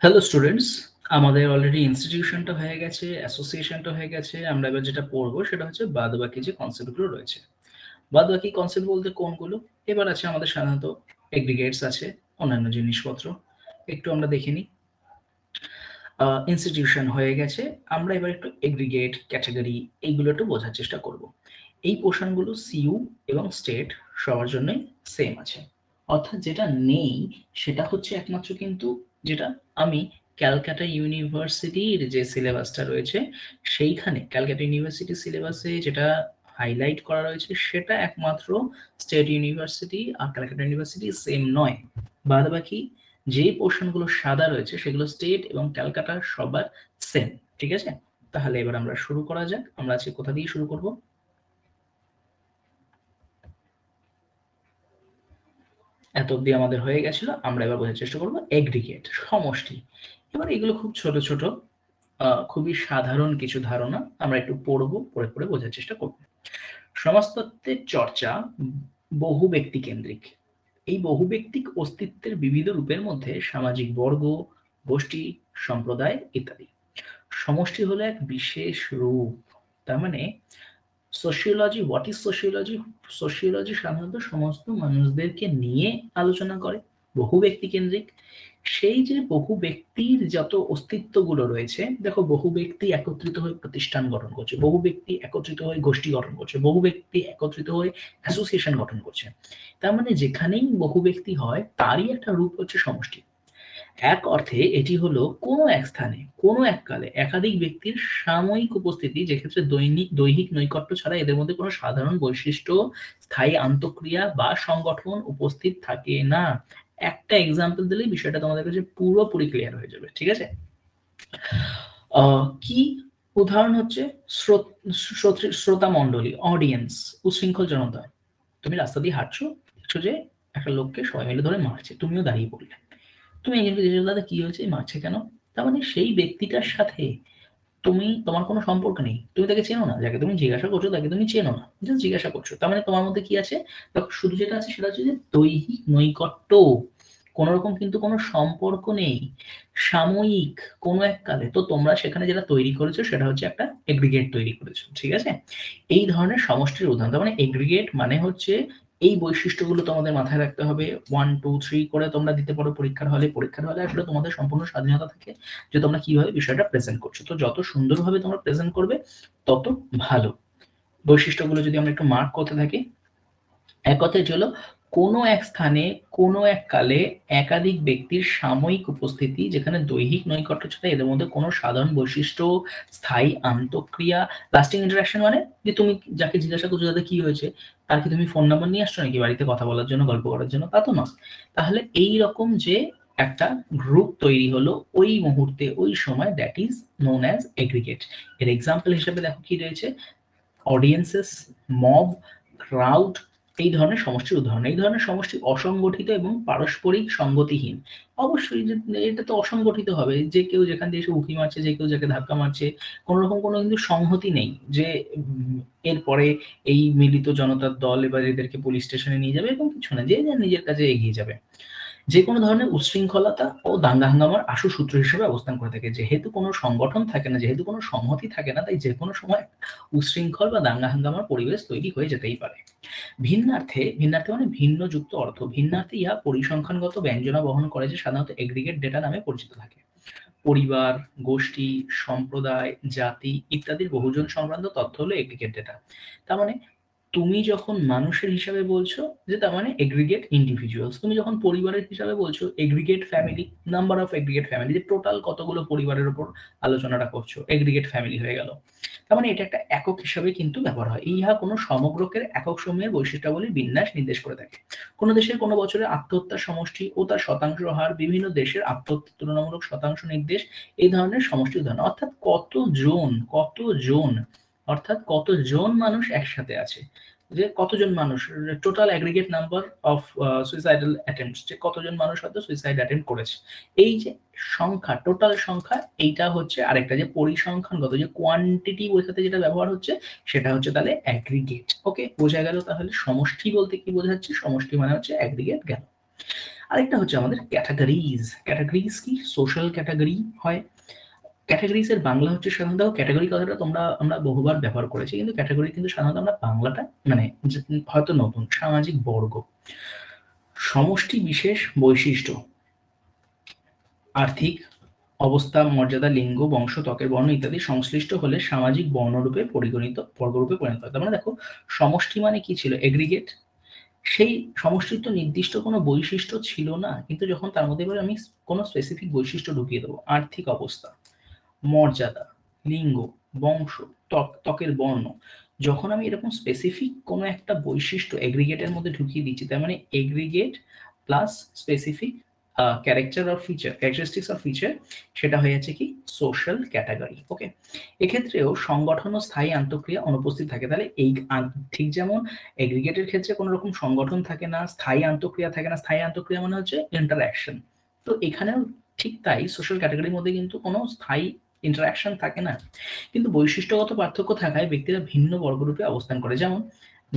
Hello students, আমাদের already ইনস্টিটিউশনটা হয়ে গেছে, অ্যাসোসিয়েশনটা হয়ে গেছে। আমরা এবার যেটা পড়বো সেটা হচ্ছে বাদবাকি যে কনসেপ্টগুলো রয়েছে। বাদবাকি কনসেপ্ট বলতে কোনগুলো? এবার আছে আমাদের সাধারণত এগ্রিগেটস আছে, অন্যান্য জিনিসপত্র। একটু আমরা দেখে নিই। ইনস্টিটিউশন হয়ে গেছে। আমরা এবার একটু এগ্রিগেট, ক্যাটাগরি এইগুলো একটু বোঝার চেষ্টা করব। এই পোর্শনগুলো সিইউ এবং স্টেট সবার জন্যই সেম আছে। অর্থাৎ যেটা নেই সেটা হচ্ছে একমাত্র কিন্তু যেটা আমি ক্যালকাটা ইউনিভার্সিটির যে সিলেবাসটা রয়েছে সেইখানে ক্যালকাটা ইউনিভার্সিটি সিলেবাসে যেটা হাইলাইট করা রয়েছে সেটা একমাত্র স্টেট ইউনিভার্সিটি আর ক্যালকাটা ইউনিভার্সিটি সেম নয়। বাদবাকি যে পোর্শনগুলো সাদা রয়েছে সেগুলো স্টেট এবং ক্যালকাটা সবার সেম। ঠিক আছে, তাহলে এবার আমরা শুরু করা যাক। আমরা আজকে কোথা দিয়ে শুরু করব? এত অব্দি আমাদের হয়ে গেছিল। আমরা এবার বোঝার চেষ্টা করব এগ্রিগেট, সমষ্টি। এবার এগুলো খুব ছোট ছোট, খুবই সাধারণ কিছু ধারণা আমরা একটু পড়বো, পড়ে পড়ে বোঝার চেষ্টা করব। সমাজতত্ত্বের চর্চা বহু ব্যক্তি কেন্দ্রিক। এই বহুব্যক্তিক অস্তিত্বের বিবিধ রূপের মধ্যে সামাজিক বর্গ, গোষ্ঠী, সম্প্রদায় ইত্যাদি। সমষ্টি হলো এক বিশেষ রূপ। তার মানে sociology, what is sociology? Sociology সাধারণত সমস্ত মানুষদেরকে নিয়ে আলোচনা করে, বহু ব্যক্তি কেন্দ্রিক। সেই যে বহু ব্যক্তির যত অস্তিত্বগুলো রয়েছে, দেখো বহু ব্যক্তি একত্রিত হয়ে প্রতিষ্ঠান গঠন করছে, বহু ব্যক্তি একত্রিত হয়ে গোষ্ঠী গঠন করছে, বহু ব্যক্তি একত্রিত হয়ে অ্যাসোসিয়েশন গঠন করছে। তার মানে যেখানেই বহু ব্যক্তি হয় তারই একটা রূপ হচ্ছে সমষ্টি। এক অর্থে এটি হলো কোনো এক স্থানে কোনো এক কালে একাধিক ব্যক্তির সাময়িক উপস্থিতি, যেক্ষেত্রে দৈহিক নৈকট্য ছাড়া এদের মধ্যে কোনো সাধারণ বৈশিষ্ট্য, স্থায়ী আন্তঃক্রিয়া বা সংগঠন উপস্থিত থাকে না। একটা এক্সাম্পল দিলেই বিষয়টা তোমাদের কাছে পুরোপুরি ক্লিয়ার হয়ে যাবে। ঠিক আছে, কি উদাহরণ হচ্ছে শ্রোতা মণ্ডলী, অডিয়েন্স, উচ্ছৃঙ্খল জনতা। তুমি রাস্তা দিয়ে হাঁটছো, দেখছো যে একটা লোককে সবাই মিলে ধরে মারছে, তুমিও দাঁড়িয়ে পড়লে। তুমি একজনকে জিজ্ঞেস করলে, দাদা কি হয়েছে, মারছে কেন? তার মানে সেই ব্যক্তিটার সাথে তোমার কোনো সম্পর্ক নেই, তুমি তাকে চেনো না। যাকে তুমি জিজ্ঞাসা করছো তাকে তুমি চেনো না, জাস্ট জিজ্ঞাসা করছো। তার মানে তোমার মধ্যে কি আছে? দেখো, শুধু যেটা আছে সেটা হচ্ছে যে দৈহিক নৈকট্য, কোন রকম কিন্তু কোনো সম্পর্ক নেই, সাময়িক কোনো এক কালে। তো তোমরা সেখানে যেটা তৈরি করেছো সেটা হচ্ছে একটা এগ্রিগেট তৈরি করেছো। ঠিক আছে, এই ধরনের সমষ্টির উদাহরণ। তার মানে এগ্রিগেট মানে হচ্ছে এই বৈশিষ্ট্যগুলো তোমাদের মাথায় রাখতে হবে। 1 2 3 করে তোমরা দিতে পারো পরীক্ষার হলে। পরীক্ষার হলে আসলে তোমাদের সম্পূর্ণ স্বাধীনতা থাকে যে তোমরা কিভাবে বিষয়টা প্রেজেন্ট করছো। তো যত সুন্দরভাবে তোমরা প্রেজেন্ট করবে তত ভালো। বৈশিষ্ট্যগুলো যদি আমরা একটু মার্ক করতে থাকি, এক কথায় এটি হলো কোনো এক স্থানে কোনো এক কালে একাধিক ব্যক্তির সাময়িক উপস্থিতি, যেখানে দৈহিক নৈকট্য ছাড়া এদের মধ্যে কোনো সাধারণ বৈশিষ্ট্য, স্থায়ী আন্তঃক্রিয়া, লাস্টিং ইন্টারাকশন। মানে যে তুমি যাকে জিজ্ঞাসা করছো তাদের কি হয়েছে, তার কি তুমি ফোন নাম্বার নিয়ে আসছো নাকি বাড়িতে কথা বলার জন্য, গল্প করার জন্য? তা তো নয়। তাহলে এই রকম যে একটা গ্রুপ তৈরি হলো ওই মুহূর্তে ওই সময়, that is known as aggregate. এর এক্সাম্পল হিসেবে দেখো কি রয়েছে, অডিয়েন্সেস, মব, ক্রাউড, এই ধরনের সমষ্টির উদাহরণ। এই ধরনের সমষ্টি অসংগঠিত এবং পারস্পরিক সঙ্গতিহীন। অবশ্যই এটা তো অসংগঠিত হবে, যে কেউ যেখান দিয়ে এসে উঁকি মারছে, যে কেউ যাকে ধাক্কা মারছে, কোনো রকম কোনো কিন্তু সংহতি নেই যে এরপরে এই মিলিত জনতার দল এবার এদেরকে পুলিশ স্টেশনে নিয়ে যাবে, এবং কিছু না, যে যার নিজের কাজে এগিয়ে যাবে। যে কোনো ধরনের উচ্ছৃঙ্খলতা ও দাঙ্গা হাঙ্গামার আশু সূত্র হিসেবে অবস্থান করে থাকে। যেহেতু কোনো সংগঠন থাকে না, যেহেতু কোনো সংহতি থাকে না, তাই যে কোনো সময় উচ্ছৃঙ্খল বা দাঙ্গা হাঙ্গামার পরিবেশ তৈরি হয়ে যেতেই পারে। ভিন্নার্থে, ভিন্নার্থে মানে ভিন্ন যুক্ত অর্থ। ভিন্নার্থে ইহা পরিসংখ্যানগত ব্যঞ্জনা বহন করে, যে সাধারণত এগ্রিগেট ডেটা নামে পরিচিত থাকে। পরিবার, গোষ্ঠী, সম্প্রদায়, জাতি ইত্যাদির বহুজন সংক্রান্ত তথ্য হলো এগ্রিগেট ডেটা। তার মানে তুমি যখন মানুষের হিসাবে বলছো, যে তার মানে এগ্রিগেট ইন্ডিভিজুয়ালস। তুমি যখন পরিবারের হিসাবে বলছো, aggregate family, number of aggregate family, যে টোটাল কতগুলো পরিবারের উপর আলোচনাটা করছো, এগ্রিগেট ফ্যামিলি হয়ে গেল। তার মানে এটা একটা একক হিসাবে কিন্তু ব্যবহার হয়। ইহা কোনো সমগ্রকের একক সমূহের বৈশিষ্ট্যাবলী বিন্যাস নির্দেশ করে থাকে। কোনো দেশের কোনো বছরে আত্মহত্যার সমষ্টি ও তার শতাংশ হার, বিভিন্ন দেশের আত্মহত্যার তুলনামূলক শতাংশ নির্দেশ, এই ধরনের সমষ্টি উদাহরণ। অর্থাৎ কতজন, অর্থাৎ কতজন মানুষ একসাথে আছে, যে কতজন মানুষ, total aggregate number of suicidal attempts, যে কতজন মানুষ হয়তো সুইসাইড অ্যাটেম্প করেছে। এই যে সংখ্যা, টোটাল সংখ্যা, এইটা হচ্ছে আরেকটা যে পরিসংখ্যানগত, যে কোয়ান্টিটি বোঝাতে যেটা ব্যবহার হচ্ছে সেটা হচ্ছে তাহলে অ্যাগ্রিগেট। ওকে, বোঝা গেল তাহলে সমষ্টি বলতে কি বোঝাচ্ছে? সমষ্টি মানে হচ্ছে অ্যাগ্রিগেট গেল। আরেকটা হচ্ছে আমাদের ক্যাটাগরিজ। ক্যাটাগরিজ কি? সোশ্যাল ক্যাটাগরি হয়। ক্যাটাগরিজ এর বাংলা হচ্ছে সাধারণত, ক্যাটাগরি কথাটা আমরা বহুবার ব্যবহার করেছি, কিন্তু ক্যাটাগরি কিন্তু সাধারণত আমরা বাংলাটা মানে হয়তো নতুন। সামাজিক বর্গ, সমষ্টি বিশেষ বৈশিষ্ট্য, আর্থিক অবস্থা, মর্যাদা, লিঙ্গ, বংশ, ত্বকের বর্ণ ইত্যাদি সংশ্লিষ্ট হলে সামাজিক বর্ণরূপে পরিগণিত, বর্গরূপে পরিণত হয়। তার মানে দেখো, সমষ্টি মানে কি ছিল? এগ্রিগেট। সেই সমষ্টির তো নির্দিষ্ট কোনো বৈশিষ্ট্য ছিল না, কিন্তু যখন তার মধ্যে এবার আমি কোনো স্পেসিফিক বৈশিষ্ট্য ঢুকিয়ে দেবো, আর্থিক অবস্থা, মর্যাদা, লিঙ্গ, বংশ, ত্বকের বর্ণ, যখন আমি এরকম স্পেসিফিক কোনো একটা বৈশিষ্ট্য এগ্রিগেটের মধ্যে ঢুকিয়ে দিচ্ছি, তার মানে aggregate plus specific character or feature, characteristics or feature, সেটা হয়ে যাচ্ছে কি? Social category. ওকে, এক্ষেত্রেও সংগঠন ও স্থায়ী আন্তঃক্রিয়া অনুপস্থিত থাকে। তাহলে এই ঠিক যেমন এগ্রিগেটের ক্ষেত্রে কোনো রকম সংগঠন থাকে না, স্থায়ী আন্তঃক্রিয়া থাকে না, স্থায়ী আন্তঃক্রিয়া মানে হচ্ছে ইন্টারঅ্যাকশন, তো এখানেও ঠিক তাই সোশ্যাল ক্যাটাগরির মধ্যে কিন্তু কোনো স্থায়ী ইন্টারাকশন থাকে না, কিন্তু বৈশিষ্ট্যগত পার্থক্য থাকায় ব্যক্তিরা ভিন্ন বর্গরূপে অবস্থান করে। যেমন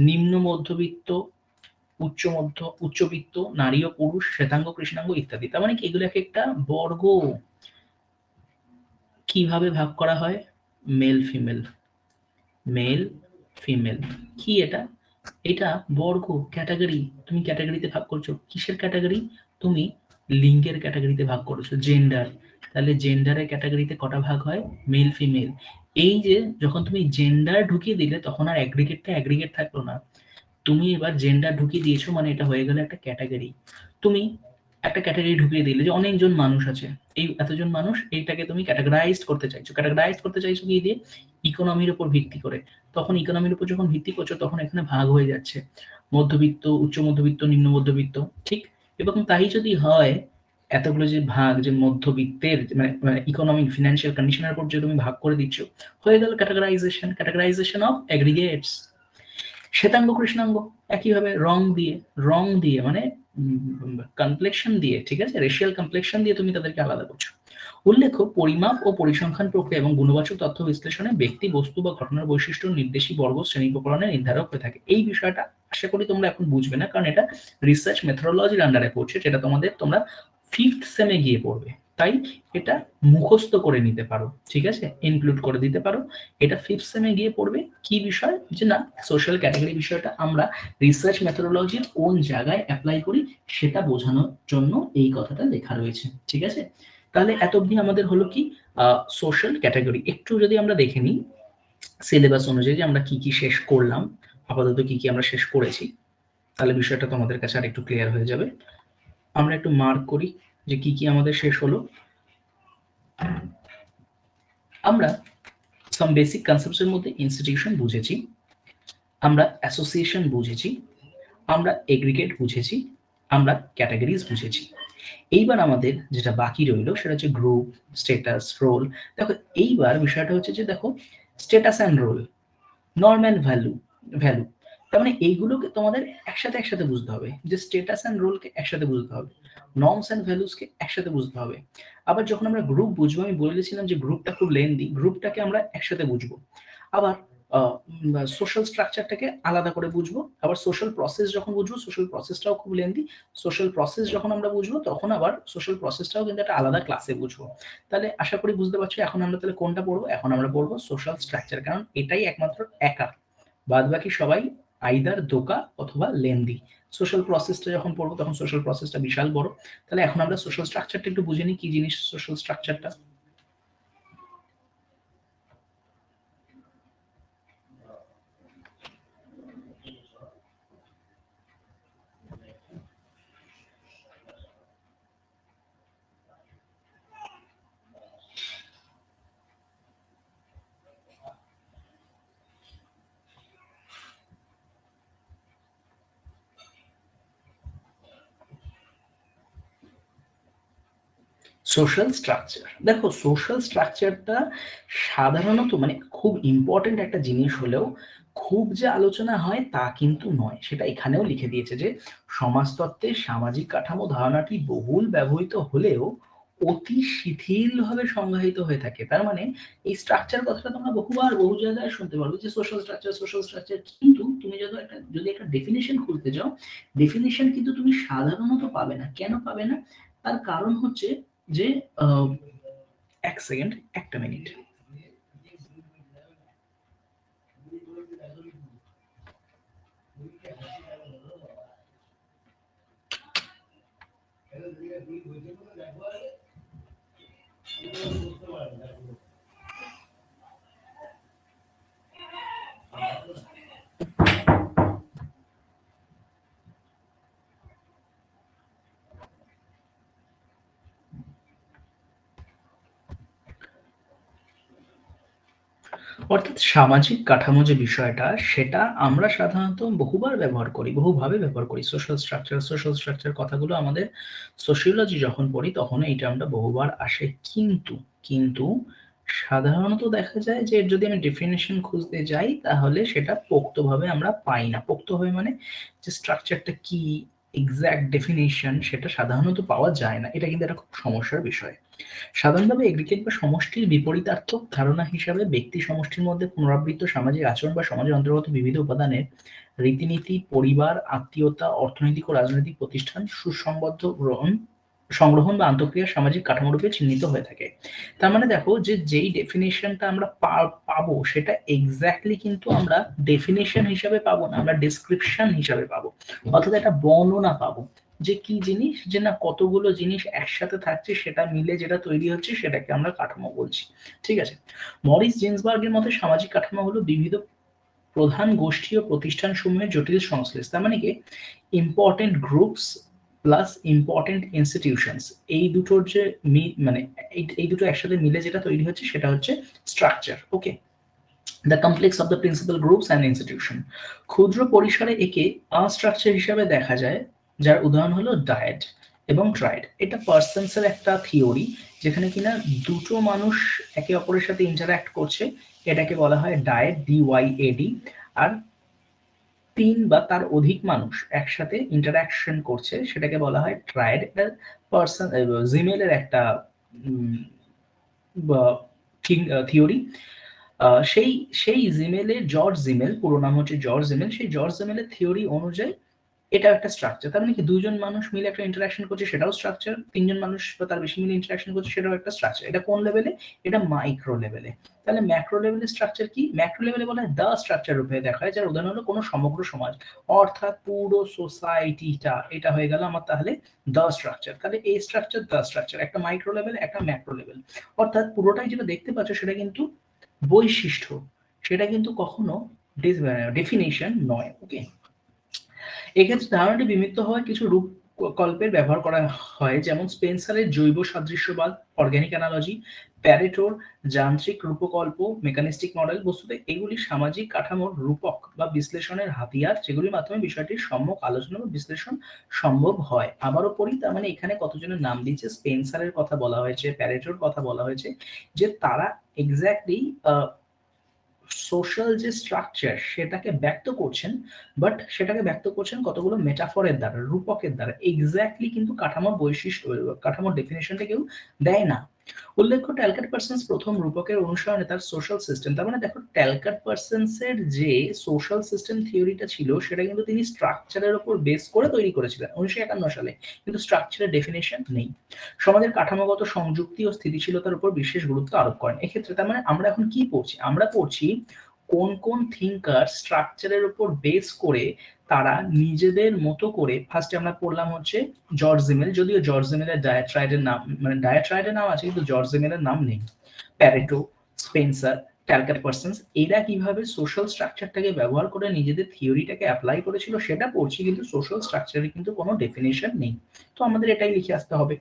নিম্ন মধ্যবিত্ত, উচ্চবিত্ত, নারী ও পুরুষ, শ্বেতাঙ্গ কৃষ্ণাঙ্গ ইত্যাদি। তার মানে কি? এগুলো এক একটা বর্গ। কিভাবে ভাগ করা হয়? Male female, male female. কি এটা? এটা বর্গ, ক্যাটাগরি। তুমি ক্যাটাগরিতে ভাগ করছো, কিসের ক্যাটাগরি? তুমি লিঙ্গের ক্যাটাগরিতে ভাগ করেছো, জেন্ডার। তাহলে জেন্ডারের ক্যাটাগরিতে কটা ভাগ হয়? Male female. এই যে যখন তুমি জেন্ডার ঢুকিয়ে দিলে, তখন আর অ্যাগ্রিগেটটা অ্যাগ্রিগেট থাকলো না, তুমি এবার জেন্ডার ঢুকিয়ে দিয়েছো, মানে এটা হয়ে গেল একটা ক্যাটাগরি। তুমি একটা ক্যাটাগরি ঢুকিয়ে দিলে যে অনেকজন মানুষ আছে, এই এতজন মানুষ, এইটাকে তুমি ক্যাটাগরাইজ করতে চাইছো। ক্যাটাগরাইজ করতে চাইছো কি দিয়ে? ইকোনমির উপর ভিত্তি করে। তখন ইকোনমির উপর যখন ভিত্তি করছো, তখন এখানে ভাগ হয়ে যাচ্ছে মধ্যবিত্ত, উচ্চ মধ্যবিত্ত, নিম্ন মধ্যবিত্ত, ঠিক? এবং তাই যদি হয়, এতগুলো যে ভাগ, যে মধ্যবিত্তের মানে ইকোনমিক ফিনান্সিয়াল কন্ডিশনের উপর যে তুমি ভাগ করে দিচ্ছ, হয়ে গেল ক্যাটাগরাইজেশন, ক্যাটাগরাইজেশন অফ এগ্রিগেটস। শ্বেতাঙ্গ কৃষ্ণাঙ্গ একইভাবে রং দিয়ে মানে কমপ্লেকশন দিয়ে, ঠিক আছে, রেশিয়াল কমপ্লেকশন দিয়ে তুমি তাদেরকে আলাদা করছো। উল্লেখ্য, পরিমাপ ও পরিসংখ্যান প্রক্রিয়া এবং গুণবাচক তথ্য বিশ্লেষণে ব্যক্তি, বস্তু বা ঘটনার বৈশিষ্ট্য নির্দেশী বর্গ শ্রেণীকরণের নির্ধারক হয়ে থাকে। এই বিষয়টা আশা করি তোমরা এখন বুঝবে না, কারণ এটা রিসার্চ মেথোডোলজির আন্ডারে পড়ছে, যেটা তোমরা 5th সেমে গিয়ে পড়বে। তাই এটা মুখস্থ করে নিতে পারো, ঠিক আছে, ইনক্লুড করে দিতে পারো। এটা 5th সেমে গিয়ে পড়বে। কি বিষয়? যে না, সোশ্যাল ক্যাটাগরি বিষয়টা আমরা রিসার্চ মেথোডোলজির কোন জায়গায় অ্যাপ্লাই করি, সেটা বোঝানোর জন্য এই কথাটা লেখা রয়েছে, ঠিক আছে। তাহলে এত অবধি আমাদের হলো কি? Social category. একটু যদি আমরা দেখে নিই সিলেবাস অনুযায়ী যে আমরা কি কি শেষ করলাম, আপাতত কি কি আমরা শেষ করেছি, তাহলে বিষয়টা তোমাদের কাছে আর একটু ক্লিয়ার হয়ে যাবে। আমরা একটু মার্ক করি যে কি কি আমাদের শেষ হলো। আমরা সাম বেসিক কনসেপ্টসের মধ্যে ইনস্টিটিউশন বুঝেছি, আমরা অ্যাসোসিয়েশন বুঝেছি, আমরা এগ্রিগেট বুঝেছি, আমরা ক্যাটাগরিজ বুঝেছি। এইবার আমাদের যেটা বাকি রইল সেটা হচ্ছে গ্রুপ, স্ট্যাটাস, রোল। দেখো, এইবার বিষয়টা হচ্ছে যে দেখো, status and role, norm and value. তার মানে এইগুলোকে তোমাদের একসাথে বুঝতে হবে, যে স্ট্যাটাস অ্যান্ড রোলকে একসাথে বুঝতে হবে, নর্মস অ্যান্ড ভ্যালুসকে একসাথে বুঝতে হবে। আবার যখন আমরা গ্রুপ বুঝবো, আমি বলেছিলাম যে গ্রুপটা খুব লেন্দি, গ্রুপটাকে আমরা একসাথে বুঝবো। আবার সোশ্যাল স্ট্রাকচারটাকে আলাদা করে বুঝবো। আবার সোশ্যাল প্রসেস যখন বুঝবো, সোশ্যাল প্রসেসটাও খুব লেন্দি। সোশ্যাল প্রসেস যখন আমরা বুঝবো, তখন আবার সোশ্যাল প্রসেসটাও কিন্তু একটা আলাদা ক্লাসে বুঝবো। তাহলে আশা করি বুঝতে পারছো এখন আমরা তাহলে কোনটা পড়বো। এখন আমরা পড়বো সোশ্যাল স্ট্রাকচার, কারণ এটাই একমাত্র একা, বাদ বাকি সবাই আইদার দোকা অথবা লেন্দি। সোশ্যাল প্রসেসটা যখন পড়বো, তখন সোশ্যাল প্রসেসটা বিশাল বড়। তাহলে এখন আমরা সোশ্যাল স্ট্রাকচারটা একটু বুঝে নিই, কি জিনিস সোশ্যাল স্ট্রাকচারটা। সোশ্যাল স্ট্রাকচার, দেখো সোশ্যাল স্ট্রাকচারটা সাধারণত মানে খুব ইম্পর্টেন্ট একটা জিনিস হলেও খুব যে আলোচনা হয় তা কিন্তু নয়। সেটা এখানেও লিখে দিয়েছে যে সমাজতত্ত্বের সামাজিক কাঠামো ধারণাটি বহুল ব্যবহৃত হলেও অতি শিথিলভাবে সংজ্ঞায়িত হয়ে থাকে। তার মানে এই স্ট্রাকচার কথাটা তোমরা বহুবার বহু জায়গায় শুনতে পারবে যে সোশ্যাল স্ট্রাকচার, কিন্তু তুমি যদি একটা ডেফিনিশন খুঁজতে যাও, ডেফিনিশন কিন্তু তুমি সাধারণত পাবে না। কেন পাবে না? তার কারণ হচ্ছে যে আহ, এক সেকেন্ড, একটা মিনিট। অর্থাৎ সামাজিক কাঠামো যে বিষয়টা, সেটা আমরা সাধারণত বহুবার ব্যবহার করি, বহুভাবে ব্যবহার করি। সোশ্যাল স্ট্রাকচার কথাগুলো আমাদের সোশিওলজি যখন পড়ি তখন এই টার্মটা বহুবার আসে। কিন্তু সাধারণত দেখা যায় যে এর যদি আমি ডেফিনেশন খুঁজতে যাই তাহলে সেটা পোক্তভাবে আমরা পাই না। পোক্তভাবে মানে যে স্ট্রাকচারটা কি, এক্সাক্ট ডেফিনেশন সেটা সাধারণত পাওয়া যায় না। এটা কিন্তু একটা খুব সমস্যার বিষয়। সাধারণভাবে এগ্রিগেট বা সমষ্টির বিপরীতার্থক ধারণা হিসাবে ব্যক্তি সমষ্টির মধ্যে পুনরাবৃত্ত সামাজিক আচরণ বা সমাজের অন্তর্গত বিবিধ উপাদানের রীতিনীতি, পরিবার, আত্মীয়তা, অর্থনৈতিক ও রাজনৈতিক প্রতিষ্ঠান সুসংবদ্ধ সংগ্রহণ বা আন্তঃক্রিয়া সামাজিক কাঠামো রূপে চিহ্নিত হয়ে থাকে। তার মানে দেখো যে যেই ডেফিনেশনটা আমরা পাবো সেটা এক্স্যাক্টলি কিন্তু আমরা ডেফিনেশন হিসাবে পাবো না, আমরা ডেসক্রিপশন হিসাবে পাবো, অর্থাৎ একটা বর্ণনা পাবো যে কি জিনিস, যে না কতগুলো জিনিস একসাথে থাকছে সেটা মিলে যেটা তৈরি হচ্ছে সেটাকে আমরা কাঠামো বলছি। ঠিক আছে। মরিস জিন্সবার্গের মতে সামাজিক কাঠামো হলো বিবিধ প্রধান গোষ্ঠী ও প্রতিষ্ঠান সমূহের জটিল সংশ্লেষ। তার মানে কি, important groups plus important institutions, এই দুটোর যে মানে এই দুটো একসাথে মিলে যেটা তৈরি হচ্ছে সেটা হচ্ছে structure. Okay, the complex of the principal groups and institution. ক্ষুদ্র পরিসরে একে আনস্ট্রাকচার হিসাবে দেখা যায়, যার উদাহরণ হলো ডায়েট এবং ট্রাইড। এটা পার্সনসের একটা থিওরি, যেখানে কিনা দুটো মানুষ একে অপরের সাথে ইন্টারঅ্যাক্ট করছে, এটাকে বলা হয় ডায়েট, DYAD। আর তিন বা তার অধিক মানুষ একসাথে ইন্টারঅ্যাকশন করছে সেটাকে বলা হয় ট্রাইড। এটা পার্সন জিমেলের একটা থিওরি। সেই সেই জিমেলের, জর্জ জিমেল, পুরো নাম হচ্ছে জর্জ জিমেল, সেই জর্জ জিমেলের থিওরি অনুযায়ী এটা একটা স্ট্রাকচার। তার মানে কি, দুইজন মানুষ মিলে একটা ইন্টারাকশন করছে সেটাও স্ট্রাকচার, তিনজন মানুষ বা তার বেশি মিলে ইন্টারাকশন করছে সেটাও একটা স্ট্রাকচার। এটা কোন লেভেলে? এটা মাইক্রো লেভেলে। তাহলে ম্যাক্রো লেভেলের স্ট্রাকচার কি? ম্যাক্রো লেভেলে বলা হয় দ্য স্ট্রাকচার রূপে দেখা হয়, যার উদাহরণ হলো কোনো সমগ্র সমাজ, অর্থাৎ পুরো সোসাইটিটা। এটা হয়ে গেল আমার তাহলে দ্য স্ট্রাকচার। তাহলে এই স্ট্রাকচার, দ্য স্ট্রাকচার, একটা মাইক্রো লেভেল, একটা ম্যাক্রো লেভেল। অর্থাৎ পুরোটাই যেটা দেখতে পাচ্ছ সেটা কিন্তু বৈশিষ্ট্য, সেটা কিন্তু কখনো ডেফিনেশন নয়। ওকে, এক্ষেত্রে ধারণাটি বিমিত হওয়ার কিছু রূপকল্পের ব্যবহার করা হয়, যেমন স্পেন্সারের জৈব সাদৃশ্যবাদ, অর্গানিক অ্যানালজি, প্যারেটোর যান্ত্রিক রূপকল্প, মেকানিস্টিক মডেল। বস্তুতে এগুলি সামাজিক কাঠামোর রূপক বা বিশ্লেষণের হাতিয়ার, যেগুলির মাধ্যমে বিষয়টির সম্যক আলোচনা বা বিশ্লেষণ সম্ভব হয়। আবারও পড়ি, তার মানে এখানে কতজনের নাম দিচ্ছে, স্পেন্সারের কথা বলা হয়েছে, প্যারেটোর কথা বলা হয়েছে, যে তারা এক্স্যাক্টলি সোশ্যাল যে স্ট্রাকচার সেটাকে ব্যক্ত করছেন, বাট সেটাকে ব্যক্ত করছেন কতগুলো মেটাফরের দ্বারা, রূপকের দ্বারা। এক্স্যাক্টলি কিন্তু কাঠামোর বৈশিষ্ট্য, কাঠামোর ডেফিনেশনটা কেউ দেয় না। উল্লেখ্য, ট্যালকাট পার্সন্স প্রথম রূপকের অনুসরণে তার সোশ্যাল সিস্টেম। তার মানে দেখো, ট্যালকাট পার্সন্সের যে সোশ্যাল সিস্টেম থিওরিটা ছিল সেটা কিন্তু তিনি স্ট্রাকচারের উপর বেস করে তৈরি করেছিলেন 1951 সালে, কিন্তু স্ট্রাকচারের ডেফিনেশন নেই। সমাজের কাঠামোগত সংযুক্তি ও স্থিতিশীলতার উপর বিশেষ গুরুত্ব আরোপ করেন এক্ষেত্রে। তার মানে আমরা এখন কি পড়ছি? আমরা পড়ছি কোন কোন থিঙ্কার স্ট্রাকচারের উপর বেস করে তারা নিজেদের মতো করে, ফার্স্টে আমরা পড়লাম হচ্ছে জর্জ জিমেল, যদিও জর্জ জিমেলের ডায়াট্রাইডের নাম, মানে ডায়াট্রাইডের নাম আছে কিন্তু জর্জ জিমেলের নাম নেই। প্যারেটো, স্পেন্সার, ট্যালকাট পার্সন্স, এরা কিভাবে সোশ্যাল স্ট্রাকচারটাকে ব্যবহার করে নিজেদের থিওরিটাকে অ্যাপ্লাই করেছিল সেটা পড়ছি, কিন্তু সোশ্যাল স্ট্রাকচারের কিন্তু কোনো ডেফিনেশন নেই। তো আমাদের এটাই লিখে আসতে হবে।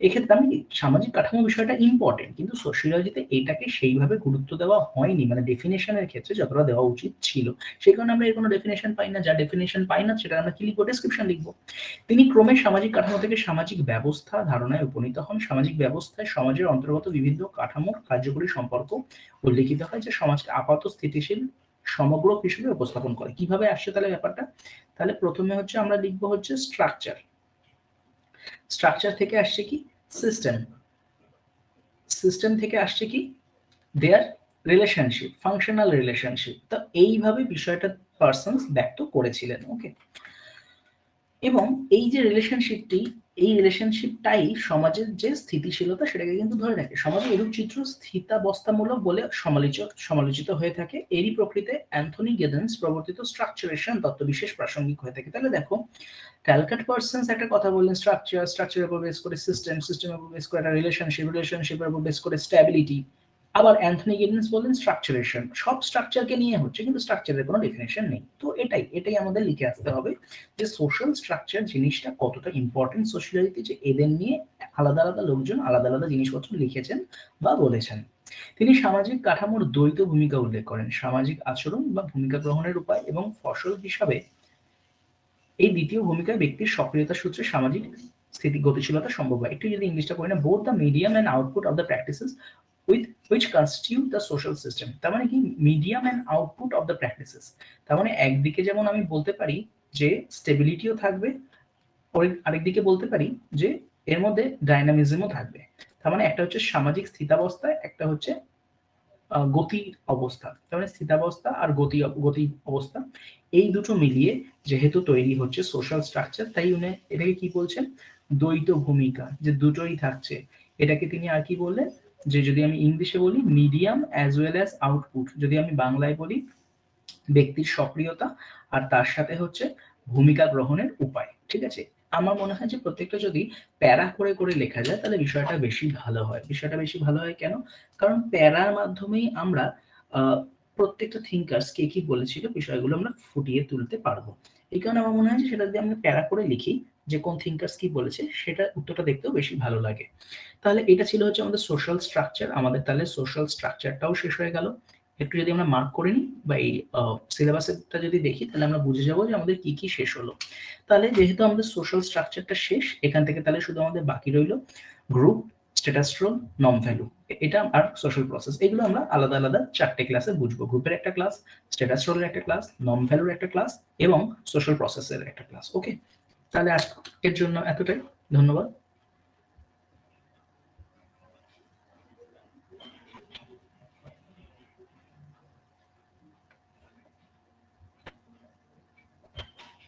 এক্ষেত্রে আমি, সামাজিক কাঠামো বিষয়টা ইম্পর্টেন্ট, কিন্তু সোশিওলজিতে এটাকে সেইভাবে গুরুত্ব দেওয়া হয়নি, মানে ডেফিনেশনের ক্ষেত্রে যতটা দেওয়া উচিত ছিল। সেই কারণে আমরা এর কোনো ডেফিনেশন পাই না। যা ডেফিনেশন পাই না সেটা আমরা কি লিখবো? ডেসক্রিপশন লিখবো। তিনি ক্রমে সামাজিক কাঠামো থেকে সামাজিক ব্যবস্থা ধারণায় উপনীত হন। সামাজিক ব্যবস্থায় সমাজের অন্তর্গত বিভিন্ন কাঠামোর কার্যকরী সম্পর্ক উল্লেখিত হয়, যে সমাজকে আপাত স্থিতিশীল সমগ্র হিসেবে উপস্থাপন করে। কিভাবে আসছে তাহলে ব্যাপারটা? তাহলে প্রথমে হচ্ছে আমরা লিখবো হচ্ছে স্ট্রাকচার। স্ট্রাকচার থেকে আসছে কি? সিস্টেম। সিস্টেম থেকে আসছে কি দেয়ার রিলেশনশিপ, ফাংশনাল রিলেশনশিপ। তো এইভাবে বিষয়টা পার্সনস ব্যক্ত করেছিলেন। ওকে, এবং এই যে রিলেশনশিপটি, এই রিলেশনশিপটাই সমাজের যে স্থিতিশীলতা সেটাকে কিন্তু ধরে রাখে। সমাজে এরূপ চিত্র স্থিতাবস্থামূলক বলে সমালোচিত হয়ে থাকে। এরই প্রকৃতিতে অ্যান্থনি গিডেন্স প্রবর্তিত স্ট্রাকচারেশন তত্ত্ব বিশেষ প্রাসঙ্গিক হয়ে থাকে। তাহলে দেখো, ক্যালকাট পার্সনস একটা কথা বললেন স্ট্রাকচারের উপর বেস করে সিস্টেমের উপর বেস করে একটা রিলেশনশিপের উপর বেস করে স্ট্যাবিলিটি। আবার অ্যান্থনি গিডেন্স বললেন স্ট্রাকচারেশন, সব স্ট্রাকচারকে নিয়ে হচ্ছে, কিন্তু স্ট্রাকচারের কোনো ডেফিনেশন নেই। তো এটাই আমাদের লিখে আসতে হবে যে সোশ্যাল স্ট্রাকচার জিনিসটা কতটা ইম্পর্টেন্ট সোশিয়ালিটি, যে এদের নিয়ে আলাদা আলাদা লোকজন আলাদা আলাদা জিনিসপত্র লিখেছেন বা বলেছেন। তিনি সামাজিক কাঠামোর দ্বৈত ভূমিকা উল্লেখ করেন, সামাজিক আচরণ বা ভূমিকা গ্রহণের উপায় এবং ফসল হিসাবে। এই দ্বিতীয় ভূমিকায় ব্যক্তির সক্রিয়তার সূত্রে সামাজিক স্থিতি গতিশীলতা সম্ভব হয়। একটু যদি ইংলিশটা পড়ি না, both the medium and output of the practices with which constitute the social system। তার মানে কি, medium and output of the practices. তার মানে একদিকে যেমন আমি বলতে পারি যে স্টেবিলিটিও থাকবে, আরেকদিকে বলতে পারি যে এর মধ্যে ডাইনামিজমও থাকবে। তার মানে একটা হচ্ছে সামাজিক স্থিতাবস্থায়, একটা হচ্ছে গতি অবস্থা। তার মানে স্থিতাবস্থা আর গতি অবস্থা, এই দুটো মিলিয়ে যেহেতু তৈরি হচ্ছে সোশ্যাল স্ট্রাকচার, তাই উনি এটাকে কি বলছেন, দ্বৈত ভূমিকা, যে দুটোই থাকছে। এটাকে তিনি আর কি বললেন, যে যদি আমি ইংলিশে বলি medium as well as output, যদি আমি বাংলায় বলি ব্যক্তির সক্রিয়তা আর তার সাথে হচ্ছে ভূমিকা গ্রহণের উপায়। ঠিক আছে, আমার মনে হয় যে প্রত্যেকটা যদি প্যারা করে করে লেখা যায় তাহলে বিষয়টা বেশি ভালো হয়। বিষয়টা বেশি ভালো হয় কেন? কারণ প্যারার মাধ্যমেই আমরা প্রত্যেকটা থিঙ্কার্স কে কি বলেছিল বিষয়গুলো আমরা ফুটিয়ে তুলতে পারবো। এই কারণে আমার মনে হয় যে সেটা যদি আমরা প্যারা করে লিখি যে কোন থিঙ্কার্স কি বলেছে, সেটা উত্তরটা দেখতেও বেশি ভালো লাগে। তাহলে এটা ছিল হচ্ছে আমাদের সোশ্যাল স্ট্রাকচার। আমাদের তাহলে সোশ্যাল স্ট্রাকচারটাও শেষ হয়ে গেল। একটু যদি আমরা মার্ক করে নিই বা এই সিলেবাসটা যদি দেখি, তাহলে আমরা বুঝে যাবো যে আমাদের কি কি শেষ হলো। তাহলে যেহেতু আমাদের সোশ্যাল স্ট্রাকচারটা শেষ, এখান থেকে তাহলে শুধু আমাদের বাকি রইল group, status role, norm value, এটা আর সোশ্যাল প্রসেস। এগুলো আমরা আলাদা আলাদা 4টে ক্লাসে বুঝবো। গ্রুপের একটা ক্লাস, স্ট্যাটাস রোলের একটা ক্লাস, নর্ম ভ্যালুর একটা ক্লাস এবং সোশ্যাল প্রসেসের একটা ক্লাস। ওকে, তাহলে আজকের জন্য এতটাই। ধন্যবাদ।